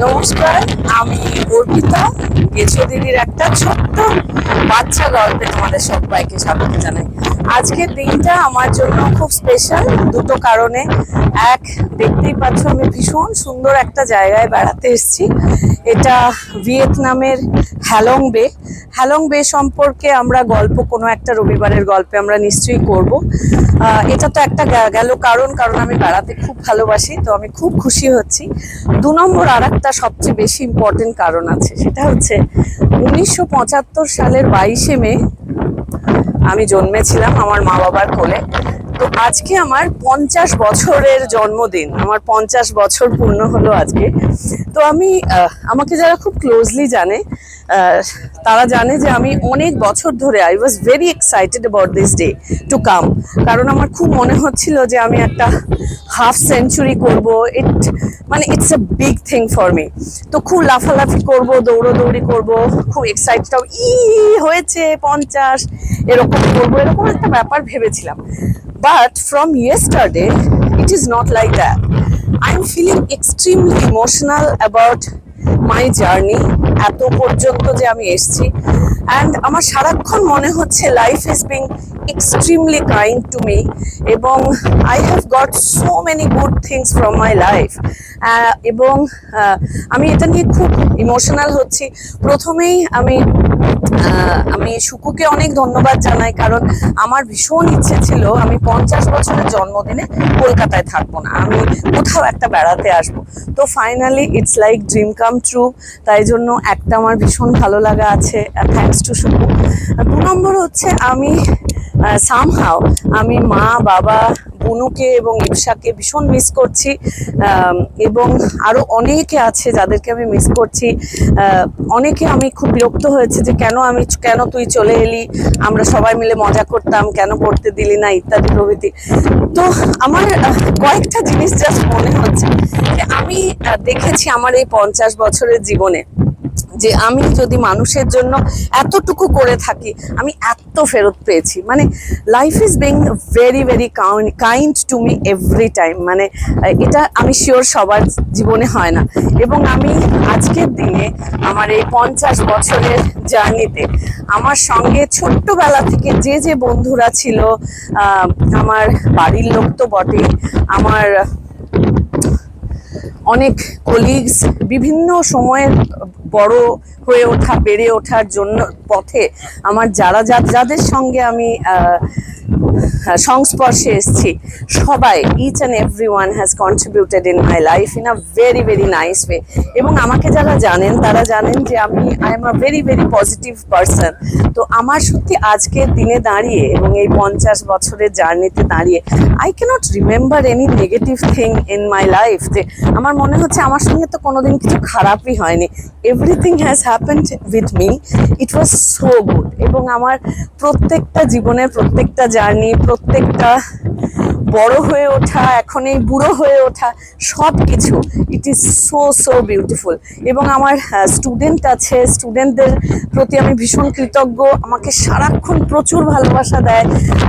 নমস্কার, আমি অর্পিতা। গেছো দিদির একটা ছোট্ট বাচ্চা গল্পে তোমাদের সবাইকে স্বাগত জানাই। আজকের দিনটা আমার জন্য খুব স্পেশাল দুটো কারণে। এক, দেখতেই পাচ্ছ আমি ভীষণ সুন্দর একটা জায়গায় বেড়াতে এসেছি। এটা ভিয়েতনামের হ্যালং বে। হ্যালং বে সম্পর্কে আমরা গল্প কোনো একটা রবিবারের গল্পে আমরা নিশ্চয়ই করব। এটা তো একটা গেল কারণ আমি বেড়াতে খুব ভালোবাসি, তো আমি খুব খুশি হচ্ছি। দু নম্বর আর একটা সবচেয়ে বেশি ইম্পর্টেন্ট কারণ আছে, সেটা হচ্ছে 1975 সালের 22শে মে আমি জন্মেছিলাম আমার মা বাবার কোলে। তো আজকে আমার 50 বছরের জন্মদিন, আমার 50 বছর পূর্ণ হলো আজকে। তো আমি আমাকে যারা খুব ক্লোজলি জানে তারা জানে যে আমি অনেক বছর ধরে I was very excited about this day to come. কারণ আমার খুব মনে হচ্ছিল যে আমি একটা হাফ সেঞ্চুরি করবো। It's a big thing for me. তো খুব লাফালাফি করবো, দৌড়োদৌড়ি করবো, খুব এক্সাইটেড হয়েছে 50 এরকম করবো, এরকম একটা ব্যাপার ভেবেছিলাম। But from yesterday, it is not like that. I am feeling extremely emotional about my journey. এত পর্যন্ত যে আমি এসেছি, and আমার সারাক্ষণ মনে হচ্ছে life is being extremely kind to me, এবং I have got so many good things from my life. এবং আমি এটা নিয়ে খুব ইমোশনাল হচ্ছি। প্রথমেই আমি সুকুকে অনেক ধন্যবাদ জানাই, কারণ আমার ভীষণ ইচ্ছে ছিল আমি 50 বছরের জন্মদিনে কলকাতায় থাকবো না, আমি কোথাও একটা বেড়াতে আসবো। তো finally it's like dream come true. তাই জন্য একটা আমার ভীষণ ভালো লাগা আছে, থ্যাঙ্কস টু সুকু। 2 নম্বর হচ্ছে আমি সামহাও আমি মা, বাবা, বুনুকে এবং ইপসাকে ভীষণ মিস করছি, এবং আরো অনেকে আছে যাদেরকে আমি মিস করছি। অনেকে আমি খুব বিরক্ত হয়েছে যে কেন তুই চলে এলি, আমরা সবাই মিলে মজা করতাম, কেন করতে দিলি না, ইত্যাদি প্রভৃতি। তো আমার কয়েকটা জিনিস জাস্ট মনে হচ্ছে যে আমি দেখেছি আমার এই 50 বছরের জীবনে যে আমি যদি মানুষের জন্য এতটুকু করে থাকি, আমি এত ফেরত পেয়েছি। মানে life is being very very kind to me every time. মানে এটা আমি শিওর সবার জীবনে হয় না। এবং আমি আজকের দিনে আমার এই 50 বছরের জার্নিতে আমার সঙ্গে ছোট্টবেলা থেকে যে বন্ধুরা ছিল, আমার বাড়ির লোক তো বটেই, আমার অনেক কলিগস, বিভিন্ন সময়ের বড় হয়ে ওঠা, বেড়ে ওঠার জন্য পথে আমার যাদের সঙ্গে আমি সংস্পর্শে এসেছি, সবাই, each and every one has contributed in my life in a very very nice way. এবং আমাকে যারা জানেন তারা জানেন যে I am a very very positive person. তো আমার সত্যি আজকের দিনে দাঁড়িয়ে এবং এই 50 বছরের জার্নিতে দাঁড়িয়ে I can't remember any negative thing in my life. যে আমার মনে হচ্ছে আমার সঙ্গে তো কোনোদিন কিছু খারাপই হয়নি, everything has happened with me, it was so good. এবং আমার প্রত্যেকটা জীবনের প্রত্যেকটা জার্নি, প্রত্যেকটা বড় হয়ে ওঠা, এখন এই বুড়ো হয়ে ওঠা, সব কিছু ইট ইজ সো বিউটিফুল। এবং আমার স্টুডেন্ট আছে, স্টুডেন্টদের প্রতি আমি ভীষণ কৃতজ্ঞ, আমাকে সারাক্ষণ প্রচুর ভালোবাসা দেয়।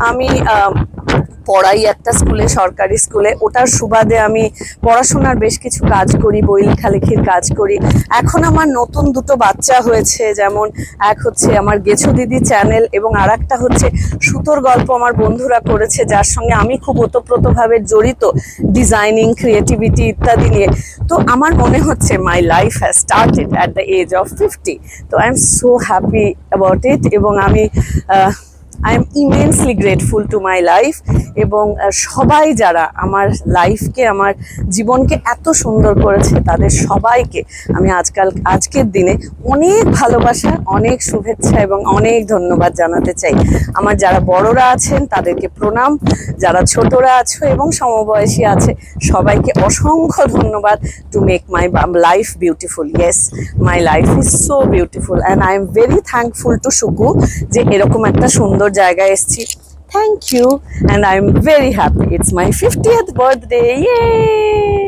আমি পড়াই একটা স্কুলে, সরকারি স্কুলে, ওটার সুবাদে আমি পড়াশোনার বেশ কিছু কাজ করি, বই লেখালেখির কাজ করি। এখন আমার নতুন দুটো বাচ্চা হয়েছে, যেমন এক হচ্ছে আমার গেছো দিদি চ্যানেল, এবং আর একটা হচ্ছে সুতোর গল্প আমার বন্ধুরা করেছে, যার সঙ্গে আমি খুব ওতপ্রোতভাবে জড়িত, ডিজাইনিং, ক্রিয়েটিভিটি ইত্যাদি নিয়ে। তো আমার মনে হচ্ছে my life has started at the age of 50। তো I am so happy about it, এবং আমি I am immensely grateful to my life. এবং সবাই যারা আমার লাইফকে, আমার জীবনকে এত সুন্দর করেছে, তাদের সবাইকে আমি আজকের দিনে অনেক ভালোবাসা, অনেক শুভেচ্ছা এবং অনেক ধন্যবাদ জানাতে চাই। আমার যারা বড়রা আছেন তাদেরকে প্রণাম, যারা ছোটরা আছো এবং সমবয়সী আছে সবাইকে অসংখ্য ধন্যবাদ। To make my life beautiful, yes, my life is so beautiful, and I am very thankful to Suku যে এরকম একটা সুন্দর জায়গায় এসেছি। Thank you, and I'm very happy. It's my 50th birthday. Yay!